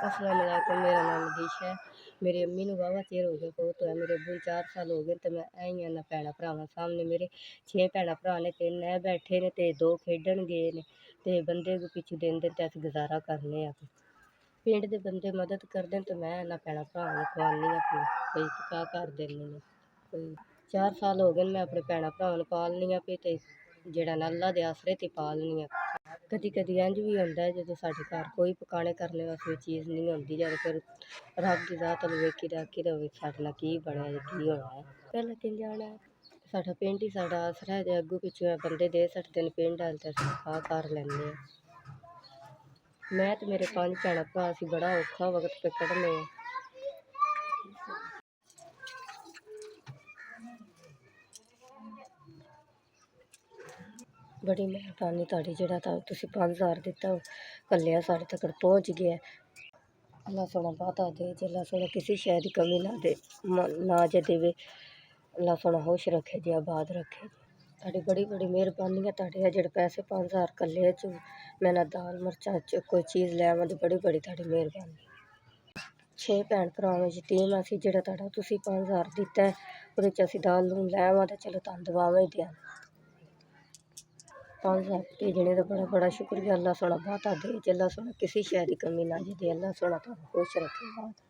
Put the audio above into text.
अस्सलाम वालेकुम, मेरा नाम दिश है। मेरी अम्मी नूं वाहवा चिर हो गया फौत होया, मेरे अब्बू नूं 4 साल हो गए ते मैं आई हां इन्हां भैणां भरावां सामने। मेरे 6 भैणां भरा ने, 3 ऐ बैठे ने ते 2 खेडण गए ने ते बंदे पिच्छू दिन दिन ते अस गुजारा करने आं। पिंड दे बंदे मदद करदे न ते मैं इन्हां भैणां भरावां नूं खवानी आं कोई पका कर देनी आं। कोई 4 साल हो गए न मैं अपने भैणां भरावां नूं पालनी आं ते जेह्ड़ा अल्लाह दे आसरे ते पालनी आं। कदी कदी इंज भी होंदा है जदों साडे घर कोई पकाने करने वास्ते चीज़ नहीं होंदी है, फिर रब दी ज़ात अल्ल वेखी दा आखीदा साडे नाल की बनेआ ते की होना है। पैह्लें कि'यां जाना साडा पिंड ही साडा आसरा है, ते अग्गों पिच्छों बंदे दे छड्डदे न पिंड आह्ले ते अस पका कर लैन्ने आं। मैं ते मेरे 5 भैणां भरा असीं बड़ा औखा वक्त कड्ढने आं। बड़ी मेहरबानी तुहाडी जेह्ड़ा तुसीं 5000 दित्ता घल्लेआ साढ़े तक्कर पहुँच गया। अल्लाह सोहना वादा दे, अल्लाह सोहना किसी शै दी कमी ना दे, ना जे देवे अल्लाह सोहना खुश रखे जे आबाद रखे। तुहाडी बड़ी बड़ी मेहरबानी है, तुहाडे जेह्ड़े पैसे 5000 घल्ले च मैं ना दाल मर्चां च कोई चीज़ लैवां ते बड़ी बड़ी तुहाडी मेहरबानी। 6 भैन भरावां यतीम असीं, जेह्ड़ा तुहाडा तुसीं 5000 दित्ता है ओह्दे च असीं दाल लून लैवां ते चलो तुहानूं दुआवां ही देआं। 5000 भेजने दा बड़ा बड़ा शुक्रिया। अल्लाह सोहना वादा दे, अल्लाह सोहना किसी शै दी कमी ना जे दे, अल्लाह सोहना तुहानूं खुश रखे।